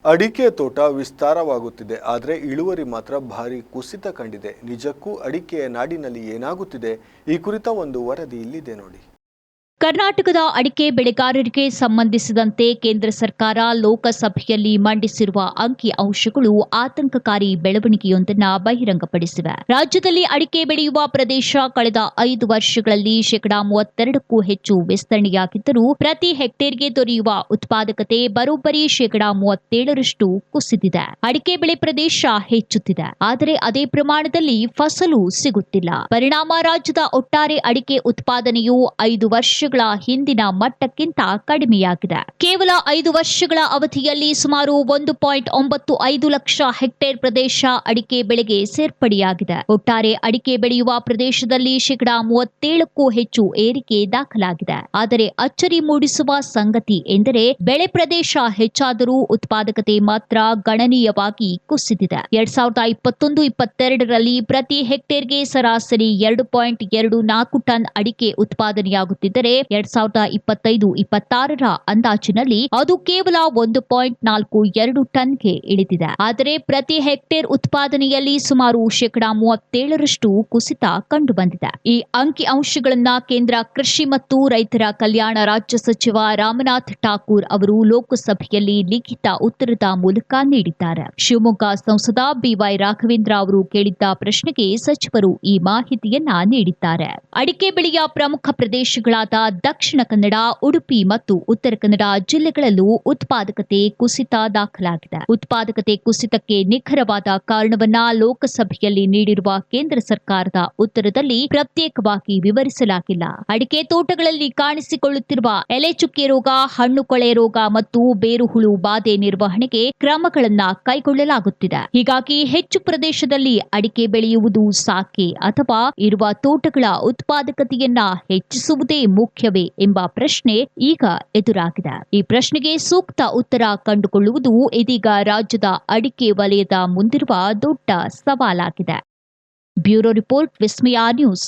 ಅಡಿಕೆ ತೋಟ ವಿಸ್ತಾರವಾಗುತ್ತಿದೆ, ಆದರೆ ಇಳುವರಿ ಮಾತ್ರ ಭಾರಿ ಕುಸಿತ ಕಂಡಿದೆ. ನಿಜಕ್ಕೂ ಅಡಿಕೆಯ ನಾಡಿನಲ್ಲಿ ಏನಾಗುತ್ತಿದೆ? ಈ ಕುರಿತ ಒಂದು ವರದಿ ಇಲ್ಲಿದೆ ನೋಡಿ. ಕರ್ನಾಟಕದ ಅಡಿಕೆ ಬೆಳೆಗಾರರಿಗೆ ಸಂಬಂಧಿಸಿದಂತೆ ಕೇಂದ್ರ ಸರ್ಕಾರ ಲೋಕಸಭೆಯಲ್ಲಿ ಮಂಡಿಸಿರುವ ಅಂಕಿ ಅಂಶಗಳು ಆತಂಕಕಾರಿ ಬೆಳವಣಿಗೆಯೊಂದನ್ನು ಬಹಿರಂಗಪಡಿಸಿವೆ. ರಾಜ್ಯದಲ್ಲಿ ಅಡಿಕೆ ಬೆಳೆಯುವ ಪ್ರದೇಶ ಕಳೆದ 5 ವರ್ಷಗಳಲ್ಲಿ ಶೇಕಡಾ 32ಕ್ಕೂ ಹೆಚ್ಚು ವಿಸ್ತರಣೆಯಾಗಿದ್ದರೂ ಪ್ರತಿ ಹೆಕ್ಟೇರ್ಗೆ ದೊರೆಯುವ ಉತ್ಪಾದಕತೆ ಬರೋಬ್ಬರಿ ಶೇಕಡಾ 37ರಷ್ಟು ಕುಸಿದಿದೆ. ಅಡಿಕೆ ಬೆಳೆ ಪ್ರದೇಶ ಹೆಚ್ಚುತ್ತಿದೆ, ಆದರೆ ಅದೇ ಪ್ರಮಾಣದಲ್ಲಿ ಫಸಲು ಸಿಗುತ್ತಿಲ್ಲ. ಪರಿಣಾಮ ರಾಜ್ಯದ ಒಟ್ಟಾರೆ ಅಡಿಕೆ ಉತ್ಪಾದನೆಯು 5 ವರ್ಷ ಹಿಂದಿನ ಮಟ್ಟಕ್ಕಿಂತ ಕಡಿಮೆಯಾಗಿದೆ. ಕೇವಲ 5 ವರ್ಷಗಳ ಅವಧಿಯಲ್ಲಿ ಸುಮಾರು 1.95 ಲಕ್ಷ ಹೆಕ್ಟೇರ್ ಪ್ರದೇಶ ಅಡಿಕೆ ಬೆಳೆಗೆ ಸೇರ್ಪಡೆಯಾಗಿದೆ. ಒಟ್ಟಾರೆ ಅಡಿಕೆ ಬೆಳೆಯುವ ಪ್ರದೇಶದಲ್ಲಿ ಶೇಕಡಾ 37ಕ್ಕೂ ಹೆಚ್ಚು ಏರಿಕೆ ದಾಖಲಾಗಿದೆ. ಆದರೆ ಅಚ್ಚರಿ ಮೂಡಿಸುವ ಸಂಗತಿ ಎಂದರೆ ಬೆಳೆ ಪ್ರದೇಶ ಹೆಚ್ಚಾದರೂ ಉತ್ಪಾದಕತೆ ಮಾತ್ರ ಗಣನೀಯವಾಗಿ ಕುಸಿದಿದೆ. 2021-22ರಲ್ಲಿ ಪ್ರತಿ ಹೆಕ್ಟೇರ್ಗೆ ಸರಾಸರಿ 2.24 ಟನ್ ಅಡಿಕೆ ಉತ್ಪಾದನೆಯಾಗುತ್ತಿದ್ದರೆ 2025-26ರ ಅಂದಾಜಿನಲ್ಲಿ ಅದು ಕೇವಲ 1.42 ಟನ್ಗೆ ಇಳಿದಿದೆ. ಆದರೆ ಪ್ರತಿ ಹೆಕ್ಟೇರ್ ಉತ್ಪಾದನೆಯಲ್ಲಿ ಸುಮಾರು ಶೇಕಡಾ 37ರಷ್ಟು ಕುಸಿತ ಕಂಡುಬಂದಿದೆ. ಈ ಅಂಕಿ ಅಂಶಗಳನ್ನ ಕೇಂದ್ರ ಕೃಷಿ ಮತ್ತು ರೈತರ ಕಲ್ಯಾಣ ರಾಜ್ಯ ಸಚಿವ ರಾಮನಾಥ್ ಠಾಕೂರ್ ಅವರು ಲೋಕಸಭೆಯಲ್ಲಿ ಲಿಖಿತ ಉತ್ತರದ ಮೂಲಕ ನೀಡಿದ್ದಾರೆ. ಶಿವಮೊಗ್ಗ ಸಂಸದ ಬಿವೈ ರಾಘವೇಂದ್ರ ಅವರು ಕೇಳಿದ್ದ ಪ್ರಶ್ನೆಗೆ ಸಚಿವರು ಈ ಮಾಹಿತಿಯನ್ನ ನೀಡಿದ್ದಾರೆ. ಅಡಿಕೆ ಬೆಳೆಯ ಪ್ರಮುಖ ಪ್ರದೇಶಗಳಾದ ದಕ್ಷಿಣ ಕನ್ನಡ, ಉಡುಪಿ ಮತ್ತು ಉತ್ತರ ಕನ್ನಡ ಜಿಲ್ಲೆಗಳಲ್ಲೂ ಉತ್ಪಾದಕತೆ ಕುಸಿತ ದಾಖಲಾಗಿದೆ. ಉತ್ಪಾದಕತೆ ಕುಸಿತಕ್ಕೆ ನಿಖರವಾದ ಕಾರಣವನ್ನ ಲೋಕಸಭೆಯಲ್ಲಿ ನೀಡಿರುವ ಕೇಂದ್ರ ಸರ್ಕಾರದ ಉತ್ತರದಲ್ಲಿ ಪ್ರತ್ಯೇಕವಾಗಿ ವಿವರಿಸಲಾಗಿಲ್ಲ. ಅಡಿಕೆ ತೋಟಗಳಲ್ಲಿ ಕಾಣಿಸಿಕೊಳ್ಳುತ್ತಿರುವ ಎಲೆ ಚುಕ್ಕೆ ರೋಗ, ಹಣ್ಣು ಕೊಳೆ ರೋಗ ಮತ್ತು ಬೇರುಹುಳು ಬಾಧೆ ನಿರ್ವಹಣೆಗೆ ಕ್ರಮಗಳನ್ನ ಕೈಗೊಳ್ಳಲಾಗುತ್ತಿದೆ. ಹೀಗಾಗಿ ಹೆಚ್ಚು ಪ್ರದೇಶದಲ್ಲಿ ಅಡಿಕೆ ಬೆಳೆಯುವುದು ಸಾಕೆ ಅಥವಾ ಇರುವ ತೋಟಗಳ ಉತ್ಪಾದಕತೆಯನ್ನ ಹೆಚ್ಚಿಸುವುದೇ ಮುಖ್ಯವೇ ಎಂಬ ಪ್ರಶ್ನೆ ಈಗ ಎದುರಾಗಿದೆ. ಈ ಪ್ರಶ್ನೆಗೆ ಸೂಕ್ತ ಉತ್ತರ ಕಂಡುಕೊಳ್ಳುವುದು ಇದೀಗ ರಾಜ್ಯದ ಅಡಿಕೆ ವಲಯದ ಮುಂದಿರುವ ದೊಡ್ಡ ಸವಾಲಾಗಿದೆ. ಬ್ಯೂರೋ ರಿಪೋರ್ಟ್, ವಿಸ್ಮಯ ನ್ಯೂಸ್.